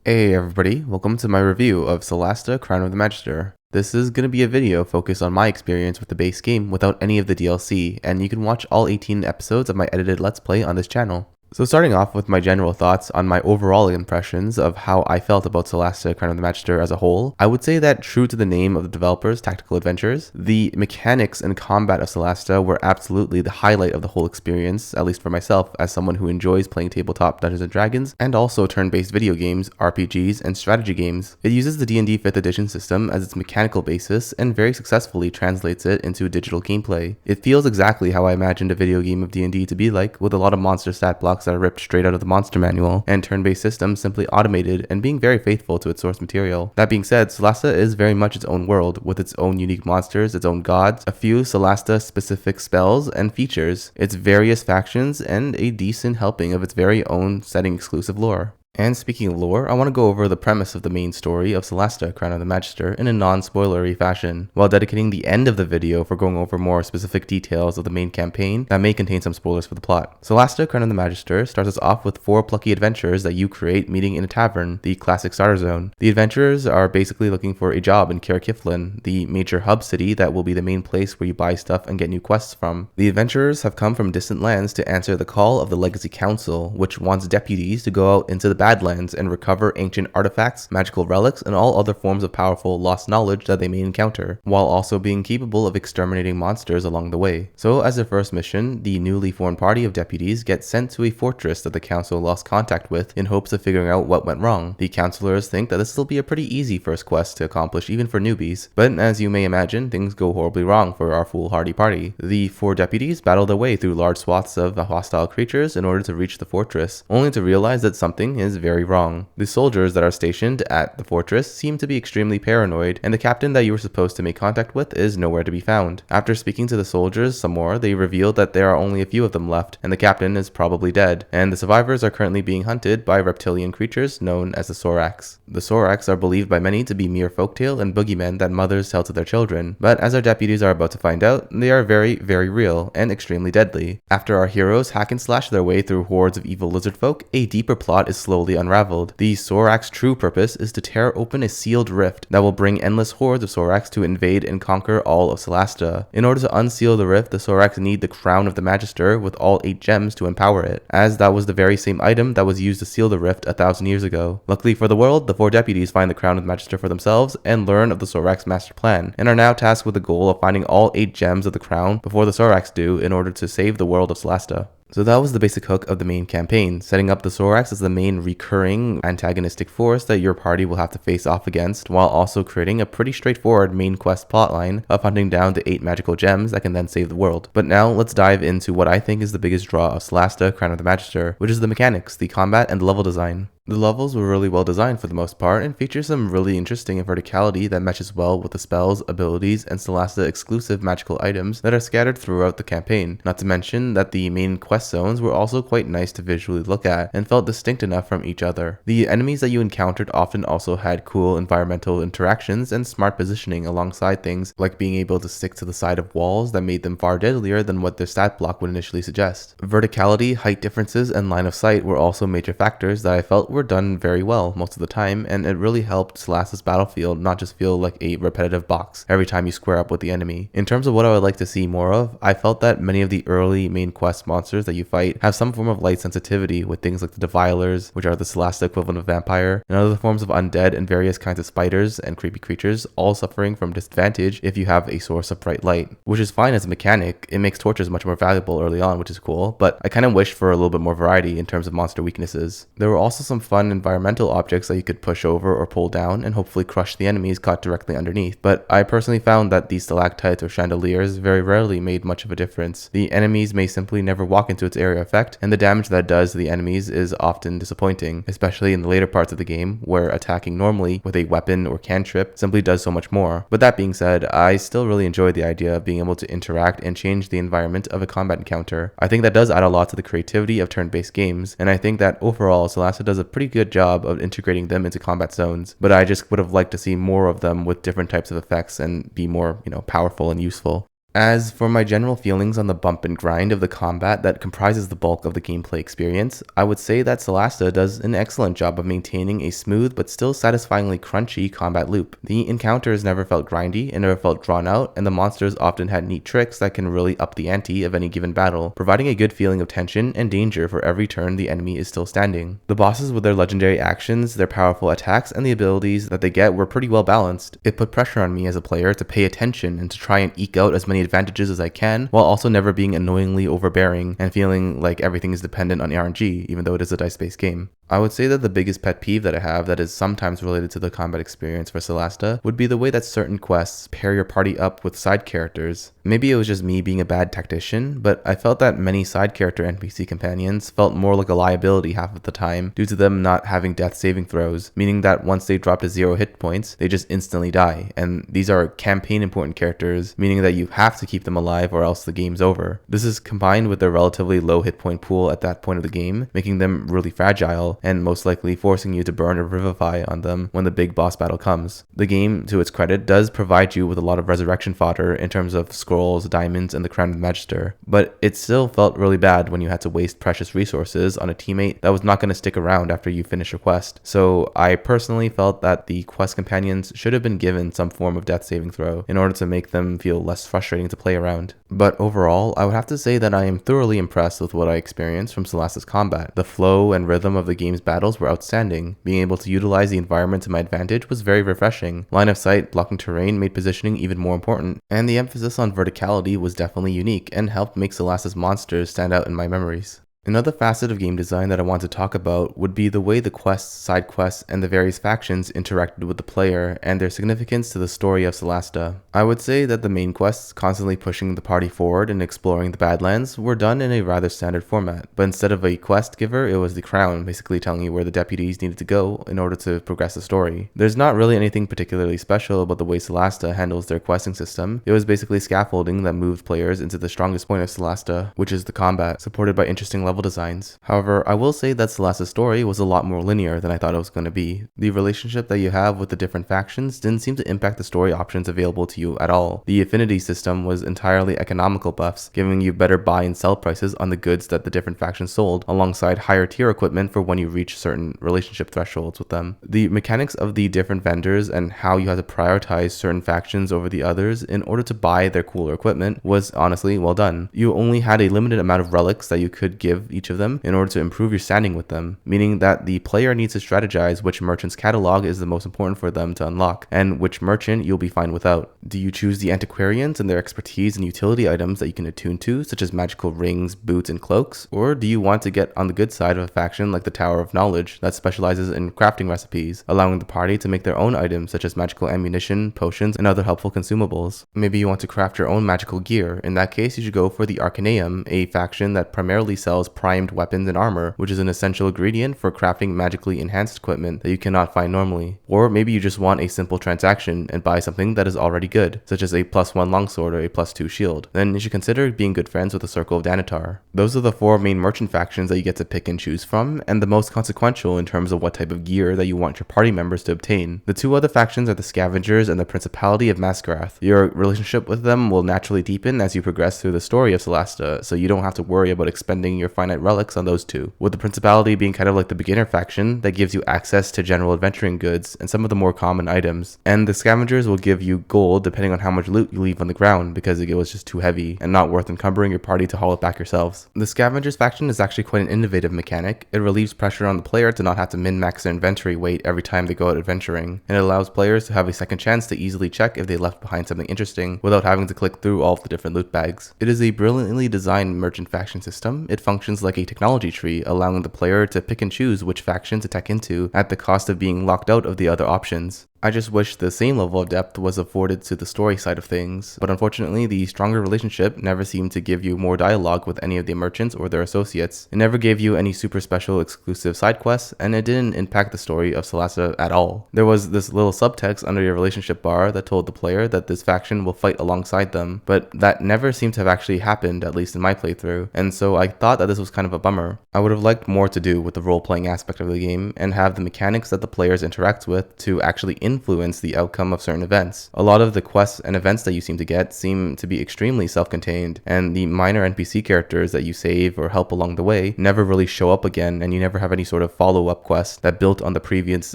Hey everybody, welcome to my review of Solasta, Crown of the Magister. This is going to be a video focused on my experience with the base game without any of the DLC, and you can watch all 18 episodes of my edited Let's Play on this channel. So starting off with my general thoughts on my overall impressions of how I felt about Solasta, Crown of the Magister as a whole, I would say that true to the name of the developers, Tactical Adventures, the mechanics and combat of Solasta were absolutely the highlight of the whole experience, at least for myself as someone who enjoys playing tabletop Dungeons & Dragons and also turn-based video games, RPGs, and strategy games. It uses the D&D 5th edition system as its mechanical basis and very successfully translates it into digital gameplay. It feels exactly how I imagined a video game of D&D to be like, with a lot of monster stat blocks that are ripped straight out of the monster manual, and turn-based systems simply automated and being very faithful to its source material. That being said, Solasta is very much its own world, with its own unique monsters, its own gods, a few Solasta-specific spells and features, its various factions, and a decent helping of its very own setting-exclusive lore. And speaking of lore, I want to go over the premise of the main story of Solasta, Crown of the Magister in a non-spoilery fashion, while dedicating the end of the video for going over more specific details of the main campaign that may contain some spoilers for the plot. Solasta, Crown of the Magister starts us off with 4 plucky adventurers that you create meeting in a tavern, the classic starter zone. The adventurers are basically looking for a job in Caer Kiflin, the major hub city that will be the main place where you buy stuff and get new quests from. The adventurers have come from distant lands to answer the call of the Legacy Council, which wants deputies to go out into the Badlands and recover ancient artifacts, magical relics, and all other forms of powerful lost knowledge that they may encounter, while also being capable of exterminating monsters along the way. So as their first mission, the newly formed party of deputies get sent to a fortress that the council lost contact with in hopes of figuring out what went wrong. The counselors think that this will be a pretty easy first quest to accomplish even for newbies, but as you may imagine, things go horribly wrong for our foolhardy party. The 4 deputies battle their way through large swaths of hostile creatures in order to reach the fortress, only to realize that something is very wrong. The soldiers that are stationed at the fortress seem to be extremely paranoid, and the captain that you were supposed to make contact with is nowhere to be found. After speaking to the soldiers some more, they reveal that there are only a few of them left, and the captain is probably dead, and the survivors are currently being hunted by reptilian creatures known as the Sorax. The Sorax are believed by many to be mere folktale and boogeymen that mothers tell to their children, but as our deputies are about to find out, they are very, very real and extremely deadly. After our heroes hack and slash their way through hordes of evil lizard folk, a deeper plot is slowly unraveled. The Sorax's true purpose is to tear open a sealed rift that will bring endless hordes of Sorax to invade and conquer all of Solasta. In order to unseal the rift, the Sorax need the Crown of the Magister with all 8 gems to empower it, as that was the very same item that was used to seal the rift 1,000 years ago. Luckily for the world, the 4 deputies find the Crown of the Magister for themselves and learn of the Sorax master plan, and are now tasked with the goal of finding all 8 gems of the crown before the Sorax do in order to save the world of Solasta. So that was the basic hook of the main campaign, setting up the Sorax as the main recurring antagonistic force that your party will have to face off against, while also creating a pretty straightforward main quest plotline of hunting down the 8 magical gems that can then save the world. But now let's dive into what I think is the biggest draw of Solasta, Crown of the Magister, which is the mechanics, the combat, and the level design. The levels were really well designed for the most part and feature some really interesting verticality that matches well with the spells, abilities, and Solasta exclusive magical items that are scattered throughout the campaign. Not to mention that the main quest zones were also quite nice to visually look at and felt distinct enough from each other. The enemies that you encountered often also had cool environmental interactions and smart positioning alongside things like being able to stick to the side of walls that made them far deadlier than what their stat block would initially suggest. Verticality, height differences, and line of sight were also major factors that I felt were done very well most of the time, and it really helped Solasta's battlefield not just feel like a repetitive box every time you square up with the enemy. In terms of what I would like to see more of, I felt that many of the early main quest monsters that you fight have some form of light sensitivity with things like the Devilers, which are the Solasta equivalent of vampire, and other forms of undead and various kinds of spiders and creepy creatures, all suffering from disadvantage if you have a source of bright light, which is fine as a mechanic. It makes torches much more valuable early on, which is cool, but I kind of wish for a little bit more variety in terms of monster weaknesses. There were also some fun environmental objects that you could push over or pull down and hopefully crush the enemies caught directly underneath, but I personally found that these stalactites or chandeliers very rarely made much of a difference. The enemies may simply never walk into its area of effect, and the damage that it does to the enemies is often disappointing, especially in the later parts of the game where attacking normally with a weapon or cantrip simply does so much more. But that being said, I still really enjoyed the idea of being able to interact and change the environment of a combat encounter. I think that does add a lot to the creativity of turn-based games, and I think that overall Solasta does a pretty good job of integrating them into combat zones, but I just would have liked to see more of them with different types of effects and be more, powerful and useful. As for my general feelings on the bump and grind of the combat that comprises the bulk of the gameplay experience, I would say that Solasta does an excellent job of maintaining a smooth but still satisfyingly crunchy combat loop. The encounters never felt grindy and never felt drawn out, and the monsters often had neat tricks that can really up the ante of any given battle, providing a good feeling of tension and danger for every turn the enemy is still standing. The bosses with their legendary actions, their powerful attacks, and the abilities that they get were pretty well balanced. It put pressure on me as a player to pay attention and to try and eke out as many advantages as I can, while also never being annoyingly overbearing and feeling like everything is dependent on RNG, even though it is a dice-based game. I would say that the biggest pet peeve that I have that is sometimes related to the combat experience for Solasta would be the way that certain quests pair your party up with side characters. Maybe it was just me being a bad tactician, but I felt that many side character NPC companions felt more like a liability half of the time due to them not having death saving throws, meaning that once they drop to 0 hit points, they just instantly die, and these are campaign important characters, meaning that you have to keep them alive or else the game's over. This is combined with their relatively low hit point pool at that point of the game, making them really fragile, and most likely forcing you to burn or revivify on them when the big boss battle comes. The game, to its credit, does provide you with a lot of resurrection fodder in terms of scrolls, diamonds, and the crown of the Magister, but it still felt really bad when you had to waste precious resources on a teammate that was not going to stick around after you finish your quest. So I personally felt that the quest companions should have been given some form of death saving throw in order to make them feel less frustrating to play around. But overall, I would have to say that I am thoroughly impressed with what I experienced from Solasta's combat. The flow and rhythm of the game's battles were outstanding. Being able to utilize the environment to my advantage was very refreshing. Line of sight blocking terrain made positioning even more important, and the emphasis on verticality was definitely unique and helped make Solasta's monsters stand out in my memories. Another facet of game design that I want to talk about would be the way the quests, side quests, and the various factions interacted with the player and their significance to the story of Solasta. I would say that the main quests, constantly pushing the party forward and exploring the Badlands, were done in a rather standard format, but instead of a quest giver, it was the crown, basically telling you where the deputies needed to go in order to progress the story. There's not really anything particularly special about the way Solasta handles their questing system. It was basically scaffolding that moved players into the strongest point of Solasta, which is the combat, supported by interesting level designs. However, I will say that Solasta's story was a lot more linear than I thought it was going to be. The relationship that you have with the different factions didn't seem to impact the story options available to you at all. The affinity system was entirely economical buffs, giving you better buy and sell prices on the goods that the different factions sold, alongside higher tier equipment for when you reach certain relationship thresholds with them. The mechanics of the different vendors and how you had to prioritize certain factions over the others in order to buy their cooler equipment was honestly well done. You only had a limited amount of relics that you could give each of them in order to improve your standing with them, meaning that the player needs to strategize which merchant's catalog is the most important for them to unlock, and which merchant you'll be fine without. Do you choose the antiquarians and their expertise in utility items that you can attune to, such as magical rings, boots, and cloaks? Or do you want to get on the good side of a faction like the Tower of Knowledge that specializes in crafting recipes, allowing the party to make their own items such as magical ammunition, potions, and other helpful consumables? Maybe you want to craft your own magical gear. In that case, you should go for the Arcaneum, a faction that primarily sells primed weapons and armor, which is an essential ingredient for crafting magically enhanced equipment that you cannot find normally. Or maybe you just want a simple transaction and buy something that is already good, such as a +1 longsword or a +2 shield. Then you should consider being good friends with the Circle of Danatar. Those are the 4 main merchant factions that you get to pick and choose from, and the most consequential in terms of what type of gear that you want your party members to obtain. The 2 other factions are the Scavengers and the Principality of Masquerath. Your relationship with them will naturally deepen as you progress through the story of Solasta, so you don't have to worry about expending your finite relics on those 2, with the Principality being kind of like the beginner faction that gives you access to general adventuring goods and some of the more common items, and the Scavengers will give you gold depending on how much loot you leave on the ground because it was just too heavy and not worth encumbering your party to haul it back yourselves. The Scavengers faction is actually quite an innovative mechanic. It relieves pressure on the player to not have to min-max their inventory weight every time they go out adventuring, and it allows players to have a second chance to easily check if they left behind something interesting without having to click through all of the different loot bags. It is a brilliantly designed merchant faction system. It functions like a technology tree, allowing the player to pick and choose which faction to tech into at the cost of being locked out of the other options. I just wish the same level of depth was afforded to the story side of things, but unfortunately the stronger relationship never seemed to give you more dialogue with any of the merchants or their associates. It never gave you any super special exclusive side quests, and it didn't impact the story of Solasta at all. There was this little subtext under your relationship bar that told the player that this faction will fight alongside them, but that never seemed to have actually happened, at least in my playthrough, and so I thought that this was kind of a bummer. I would have liked more to do with the role-playing aspect of the game, and have the mechanics that the players interact with to actually influence the outcome of certain events. A lot of the quests and events that you seem to get seem to be extremely self-contained, and the minor NPC characters that you save or help along the way never really show up again, and you never have any sort of follow-up quest that built on the previous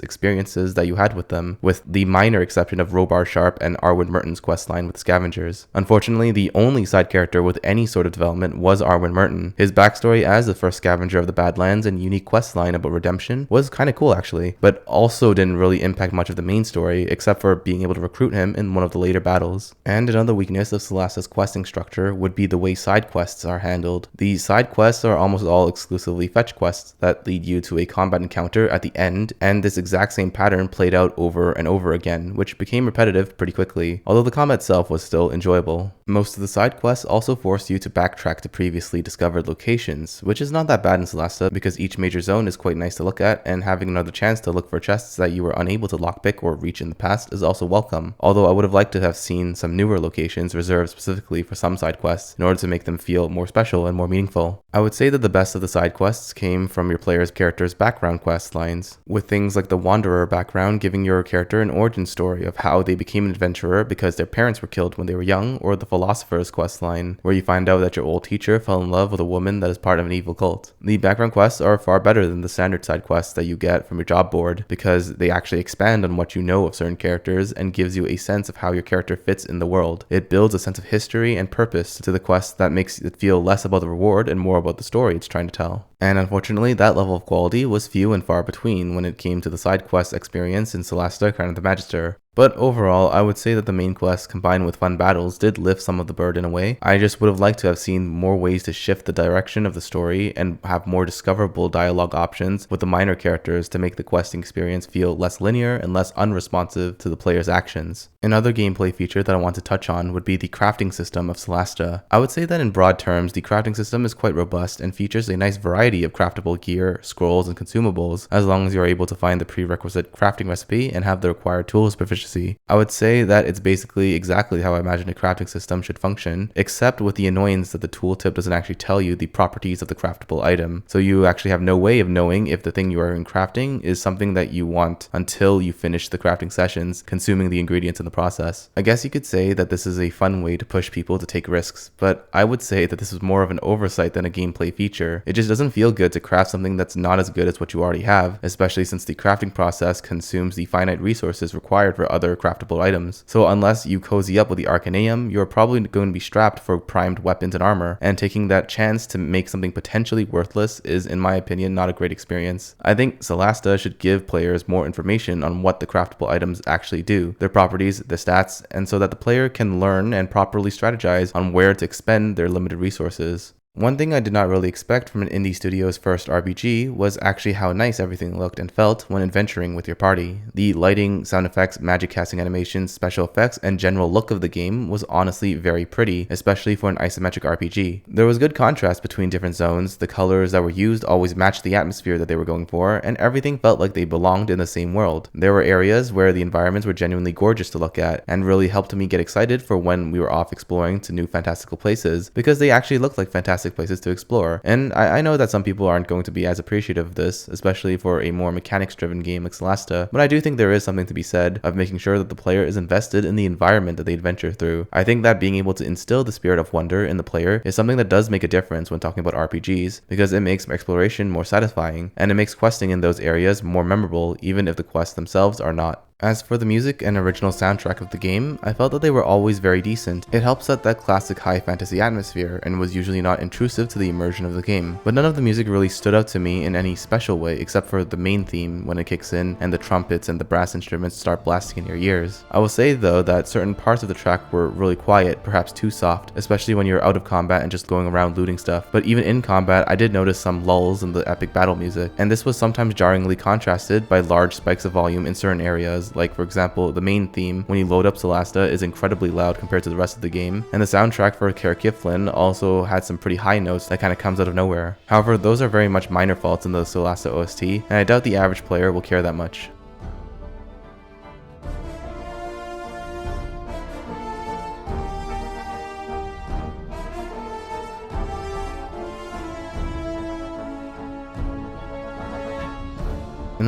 experiences that you had with them, with the minor exception of Robar Sharp and Arwen Merton's questline with scavengers. Unfortunately, the only side character with any sort of development was Arwen Merton. His backstory as the first scavenger of the Badlands and unique questline about redemption was kind of cool actually, but also didn't really impact much of the main story except for being able to recruit him in one of the later battles. And another weakness of Solasta's questing structure would be the way side quests are handled. These side quests are almost all exclusively fetch quests that lead you to a combat encounter at the end, and this exact same pattern played out over and over again, which became repetitive pretty quickly, although the combat itself was still enjoyable. Most of the side quests also forced you to backtrack to previously discovered locations, which is not that bad in Solasta because each major zone is quite nice to look at, and having another chance to look for chests that you were unable to lockpick or reach in the past is also welcome, although I would have liked to have seen some newer locations reserved specifically for some side quests in order to make them feel more special and more meaningful. I would say that the best of the side quests came from your player's character's background quest lines, with things like the Wanderer background giving your character an origin story of how they became an adventurer because their parents were killed when they were young, or the Philosopher's quest line, where you find out that your old teacher fell in love with a woman that is part of an evil cult. The background quests are far better than the standard side quests that you get from your job board because they actually expand on what you know of certain characters and gives you a sense of how your character fits in the world. It builds a sense of history and purpose to the quest that makes it feel less about the reward and more about the story it's trying to tell. And unfortunately, that level of quality was few and far between when it came to the side quest experience in Solasta, Crown of the Magister. But overall, I would say that the main quest combined with fun battles did lift some of the burden away. I just would have liked to have seen more ways to shift the direction of the story and have more discoverable dialogue options with the minor characters to make the questing experience feel less linear and less unresponsive to the player's actions. Another gameplay feature that I want to touch on would be the crafting system of Solasta. I would say that in broad terms, the crafting system is quite robust and features a nice variety of craftable gear, scrolls, and consumables, as long as you're able to find the prerequisite crafting recipe and have the required tools proficiency. I would say that it's basically exactly how I imagine a crafting system should function, except with the annoyance that the tooltip doesn't actually tell you the properties of the craftable item. So you actually have no way of knowing if the thing you are in crafting is something that you want until you finish the crafting sessions, consuming the ingredients in the process. I guess you could say that this is a fun way to push people to take risks, but I would say that this is more of an oversight than a gameplay feature. It just doesn't feel good to craft something that's not as good as what you already have, especially since the crafting process consumes the finite resources required for other craftable items. So unless you cozy up with the Arcaneum, you're probably going to be strapped for primed weapons and armor, and taking that chance to make something potentially worthless is, in my opinion, not a great experience. I think Solasta should give players more information on what the craftable items actually do, their properties, their stats, and so that the player can learn and properly strategize on where to expend their limited resources. One thing I did not really expect from an indie studio's first RPG was actually how nice everything looked and felt when adventuring with your party. The lighting, sound effects, magic casting animations, special effects, and general look of the game was honestly very pretty, especially for an isometric RPG. There was good contrast between different zones, the colors that were used always matched the atmosphere that they were going for, and everything felt like they belonged in the same world. There were areas where the environments were genuinely gorgeous to look at, and really helped me get excited for when we were off exploring to new fantastical places, because they actually looked like fantastic places to explore. And I know that some people aren't going to be as appreciative of this, especially for a more mechanics driven game like Solasta, but I do think there is something to be said of making sure that the player is invested in the environment that they adventure through. I think that being able to instill the spirit of wonder in the player is something that does make a difference when talking about RPGs, because it makes exploration more satisfying, and it makes questing in those areas more memorable even if the quests themselves are not. As for the music and original soundtrack of the game, I felt that they were always very decent. It helped set that classic high fantasy atmosphere and was usually not intrusive to the immersion of the game. But none of the music really stood out to me in any special way except for the main theme when it kicks in and the trumpets and the brass instruments start blasting in your ears. I will say though that certain parts of the track were really quiet, perhaps too soft, especially when you're out of combat and just going around looting stuff. But even in combat, I did notice some lulls in the epic battle music, and this was sometimes jarringly contrasted by large spikes of volume in certain areas. Like for example, the main theme when you load up Solasta is incredibly loud compared to the rest of the game, and the soundtrack for Kiflin also had some pretty high notes that kind of comes out of nowhere. However, those are very much minor faults in the Solasta OST, and I doubt the average player will care that much.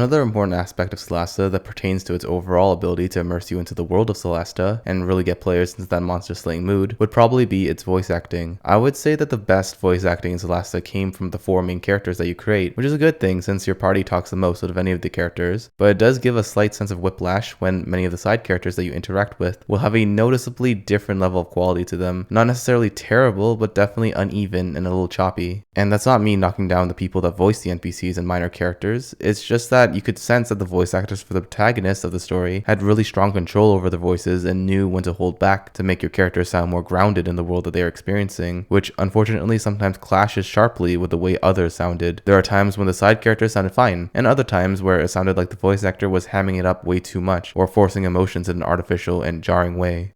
Another important aspect of Solasta that pertains to its overall ability to immerse you into the world of Solasta and really get players into that monster slaying mood would probably be its voice acting. I would say that the best voice acting in Solasta came from the 4 main characters that you create, which is a good thing since your party talks the most out of any of the characters, but it does give a slight sense of whiplash when many of the side characters that you interact with will have a noticeably different level of quality to them. Not necessarily terrible, but definitely uneven and a little choppy. And that's not me knocking down the people that voice the NPCs and minor characters, it's just that you could sense that the voice actors for the protagonists of the story had really strong control over their voices and knew when to hold back to make your characters sound more grounded in the world that they are experiencing, which unfortunately sometimes clashes sharply with the way others sounded. There are times when the side characters sounded fine, and other times where it sounded like the voice actor was hamming it up way too much or forcing emotions in an artificial and jarring way.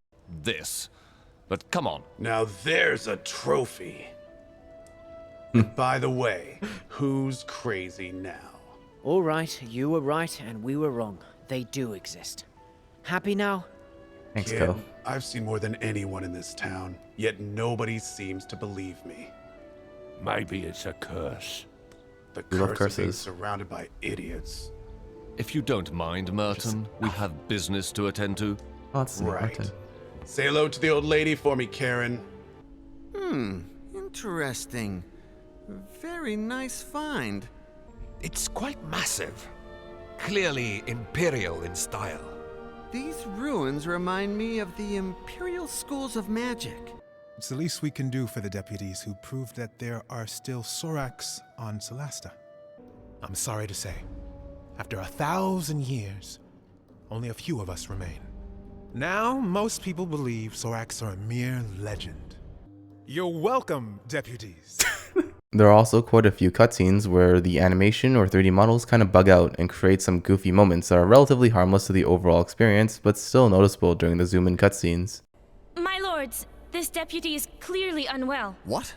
But come on. Now there's a trophy. By the way, who's crazy now? All right, you were right and we were wrong. They do exist. Happy now? Thanks, Kid, Co. I've seen more than anyone in this town, yet nobody seems to believe me. Maybe it's a curse. The We love curse of being curses. surrounded by idiots. If you don't mind, Merton, we have business to attend to. Oh, it's St. Right. Martin. Say hello to the old lady for me, Karen. Interesting. Very nice find. It's quite massive. Clearly imperial in style. These ruins remind me of the Imperial Schools of Magic. It's the least we can do for the deputies who proved that there are still Sorax on Solasta. I'm sorry to say, after 1,000 years, only a few of us remain. Now, most people believe Sorax are a mere legend. You're welcome, deputies. There are also quite a few cutscenes where the animation or 3D models kind of bug out and create some goofy moments that are relatively harmless to the overall experience, but still noticeable during the zoom-in cutscenes. My lords, this deputy is clearly unwell. What?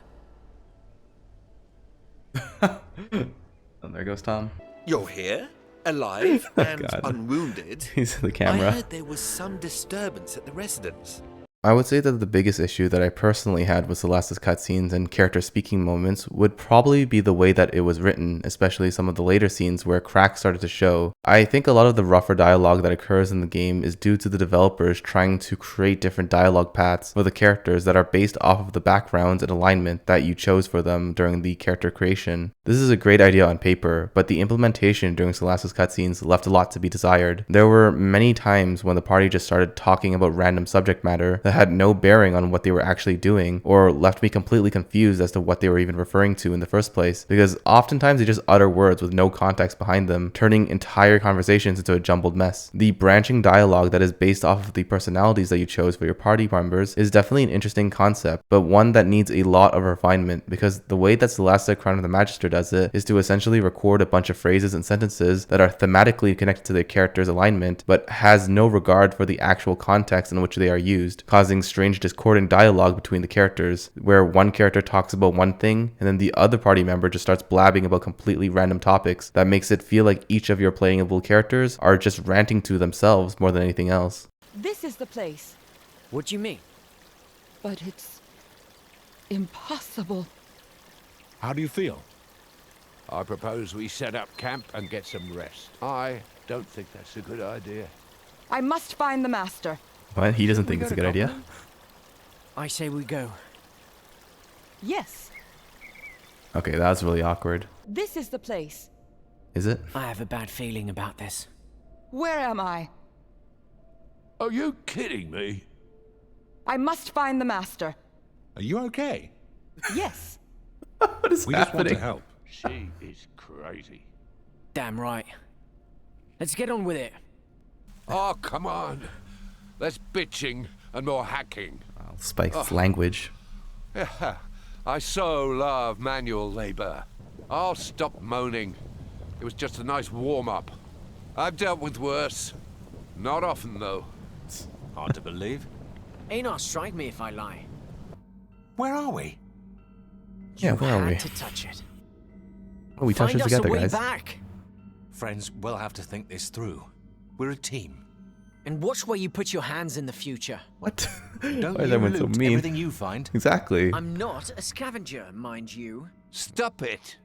Oh, there goes Tom. You're here? Alive and God. unwounded? He's in the I camera. heard there was some disturbance at the residence. I would say that the biggest issue that I personally had with Solasta's cutscenes and character speaking moments would probably be the way that it was written, especially some of the later scenes where cracks started to show. I think a lot of the rougher dialogue that occurs in the game is due to the developers trying to create different dialogue paths for the characters that are based off of the backgrounds and alignment that you chose for them during the character creation. This is a great idea on paper, but the implementation during Solasta's cutscenes left a lot to be desired. There were many times when the party just started talking about random subject matter that had no bearing on what they were actually doing, or left me completely confused as to what they were even referring to in the first place, because oftentimes they just utter words with no context behind them, turning entire conversations into a jumbled mess. The branching dialogue that is based off of the personalities that you chose for your party members is definitely an interesting concept, but one that needs a lot of refinement, because the way that Solasta Crown of the Magister does it is to essentially record a bunch of phrases and sentences that are thematically connected to their character's alignment, but has no regard for the actual context in which they are used, causing strange discordant dialogue between the characters, where one character talks about one thing and then the other party member just starts blabbing about completely random topics that makes it feel like each of your playable characters are just ranting to themselves more than anything else. This is the place, What do you mean? but it's impossible. How do you feel? I propose we set up camp and get some rest. I don't think that's a good idea. I must find the master. What? He doesn't think it's a good idea? I say we go. Yes, Okay, that was really awkward. this is the place. Is it? I have a bad feeling about this. Where am I? Are you kidding me? I must find the master. Are you okay? Yes. What is We just want to happening? help. She is crazy. Damn right. Let's get on with it. Oh, come on. Less bitching and more hacking. Spike's language. I so love manual labor. I'll stop moaning. It was just a nice warm-up. I've dealt with worse. Not often, though. Hard to believe. Ain't not strike me if I lie. Where are we? Yeah, where are Had we? to touch it. Oh, we touched Find it us together, a way guys. back. Friends, we'll have to think this through. We're a team. And watch where you put your hands in the future. What? Don't Why is you everyone so loot mean? everything you find? Exactly. I'm not a scavenger, mind you. Stop it.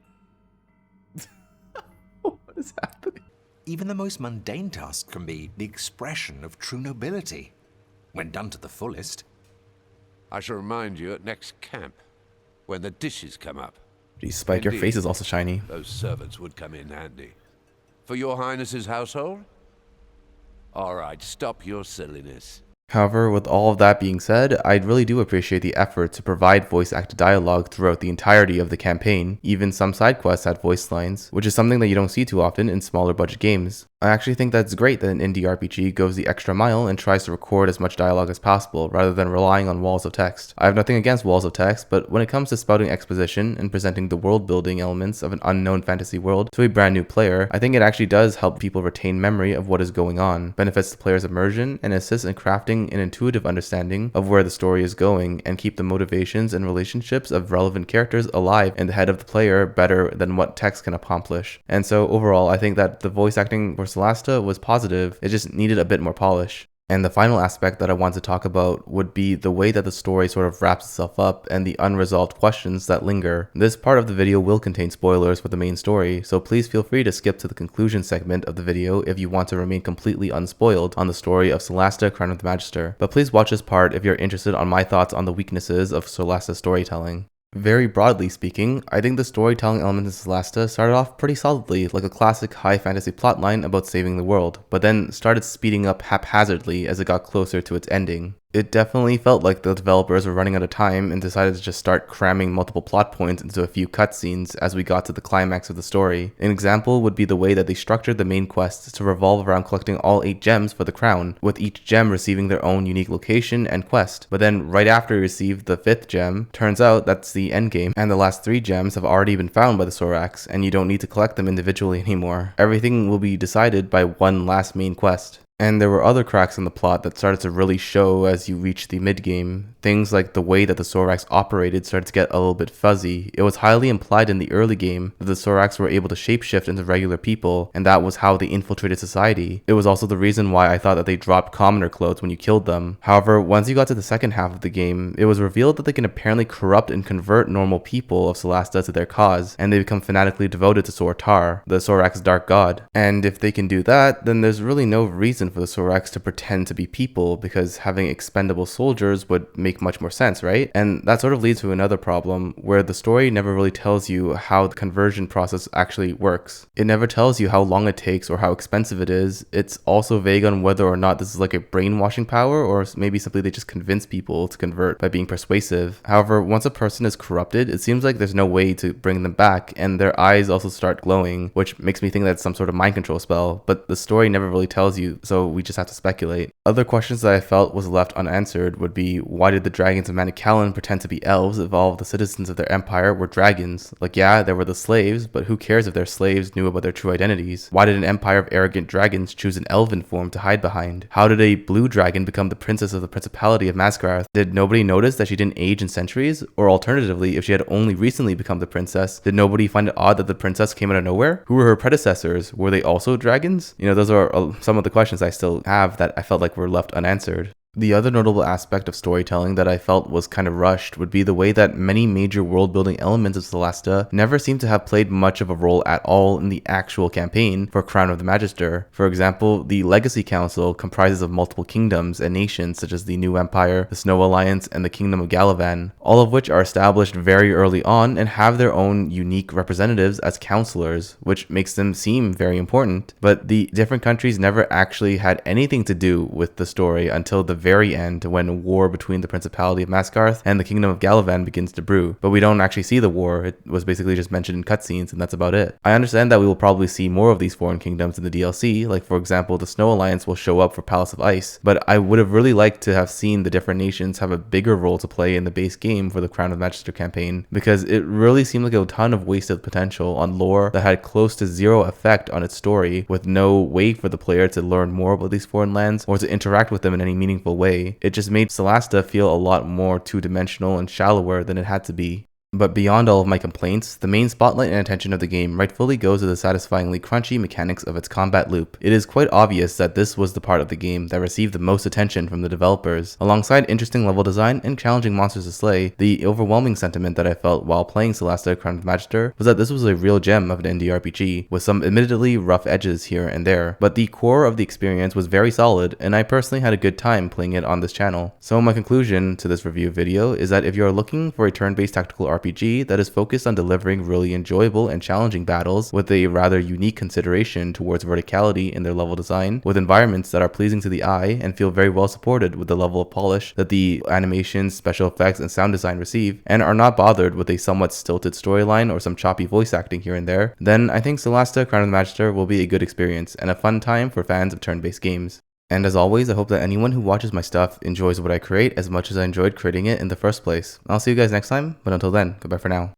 What is happening? Even the most mundane task can be the expression of true nobility, when done to the fullest. I shall remind you at next camp, when the dishes come up. Geez, Spike, your Indeed, face is also shiny. those servants would come in handy. For your highness's household? All right, stop your silliness. However, with all of that being said, I really do appreciate the effort to provide voice-acted dialogue throughout the entirety of the campaign. Even some side quests had voice lines, which is something that you don't see too often in smaller budget games. I actually think that's great that an indie RPG goes the extra mile and tries to record as much dialogue as possible, rather than relying on walls of text. I have nothing against walls of text, but when it comes to spouting exposition and presenting the world-building elements of an unknown fantasy world to a brand new player, I think it actually does help people retain memory of what is going on, benefits the player's immersion, and assists in crafting an intuitive understanding of where the story is going, and keep the motivations and relationships of relevant characters alive in the head of the player better than what text can accomplish. And so overall, I think that the voice acting for Solasta was positive, it just needed a bit more polish. And the final aspect that I want to talk about would be the way that the story sort of wraps itself up and the unresolved questions that linger. This part of the video will contain spoilers for the main story, so please feel free to skip to the conclusion segment of the video if you want to remain completely unspoiled on the story of Solasta, Crown of the Magister. But please watch this part if you're interested on my thoughts on the weaknesses of Solasta's storytelling. Very broadly speaking, I think the storytelling elements in Solasta started off pretty solidly, like a classic high fantasy plotline about saving the world, but then started speeding up haphazardly as it got closer to its ending. It definitely felt like the developers were running out of time and decided to just start cramming multiple plot points into a few cutscenes as we got to the climax of the story. An example would be the way that they structured the main quests to revolve around collecting all 8 gems for the crown, with each gem receiving their own unique location and quest. But then right after you receive the 5th gem, turns out that's the endgame, and the last 3 gems have already been found by the Sorax, and you don't need to collect them individually anymore. Everything will be decided by one last main quest. And there were other cracks in the plot that started to really show as you reached the mid-game. Things like the way that the Sorax operated started to get a little bit fuzzy. It was highly implied in the early game that the Sorax were able to shapeshift into regular people, and that was how they infiltrated society. It was also the reason why I thought that they dropped commoner clothes when you killed them. However, once you got to the second half of the game, it was revealed that they can apparently corrupt and convert normal people of Solasta to their cause, and they become fanatically devoted to Sortar, the Sorax dark god. And if they can do that, then there's really no reason for the Sorax to pretend to be people, because having expendable soldiers would make much more sense, right? And that sort of leads to another problem, where the story never really tells you how the conversion process actually works. It never tells you how long it takes or how expensive it is. It's also vague on whether or not this is like a brainwashing power, or maybe simply they just convince people to convert by being persuasive. However, once a person is corrupted, it seems like there's no way to bring them back, and their eyes also start glowing, which makes me think that it's some sort of mind control spell, but the story never really tells you, so we just have to speculate. Other questions that I felt was left unanswered would be, why did the dragons of Manicalan pretend to be elves if all of the citizens of their empire were dragons? Like, yeah, there were the slaves, but who cares if their slaves knew about their true identities? Why did an empire of arrogant dragons choose an elven form to hide behind? How did a blue dragon become the princess of the Principality of Masgarth? Did nobody notice that she didn't age in centuries? Or alternatively, if she had only recently become the princess, did nobody find it odd that the princess came out of nowhere? Who were her predecessors? Were they also dragons? You know, those are some of the questions I still have that I felt like were left unanswered. The other notable aspect of storytelling that I felt was kind of rushed would be the way that many major world-building elements of Solasta never seem to have played much of a role at all in the actual campaign for Crown of the Magister. For example, the Legacy Council comprises of multiple kingdoms and nations such as the New Empire, the Snow Alliance, and the Kingdom of Galavan, all of which are established very early on and have their own unique representatives as counselors, which makes them seem very important. But the different countries never actually had anything to do with the story until the very end, when war between the Principality of Masgarth and the Kingdom of Galavan begins to brew. But we don't actually see the war. It was basically just mentioned in cutscenes, and that's about it. I understand that we will probably see more of these foreign kingdoms in the DLC, like for example the Snow Alliance will show up for Palace of Ice, but I would have really liked to have seen the different nations have a bigger role to play in the base game for the Crown of Magister campaign, because it really seemed like a ton of wasted potential on lore that had close to zero effect on its story, with no way for the player to learn more about these foreign lands or to interact with them in any meaningful way. It just made Solasta feel a lot more two-dimensional and shallower than it had to be. But beyond all of my complaints, the main spotlight and attention of the game rightfully goes to the satisfyingly crunchy mechanics of its combat loop. It is quite obvious that this was the part of the game that received the most attention from the developers. Alongside interesting level design and challenging monsters to slay, the overwhelming sentiment that I felt while playing Solasta Crown of the Magister was that this was a real gem of an indie RPG, with some admittedly rough edges here and there, but the core of the experience was very solid, and I personally had a good time playing it on this channel. So my conclusion to this review video is that if you are looking for a turn-based tactical RPG that is focused on delivering really enjoyable and challenging battles with a rather unique consideration towards verticality in their level design, with environments that are pleasing to the eye and feel very well supported with the level of polish that the animations, special effects, and sound design receive, and are not bothered with a somewhat stilted storyline or some choppy voice acting here and there, then I think Solasta Crown of the Magister will be a good experience and a fun time for fans of turn-based games. And as always, I hope that anyone who watches my stuff enjoys what I create as much as I enjoyed creating it in the first place. I'll see you guys next time, but until then, goodbye for now.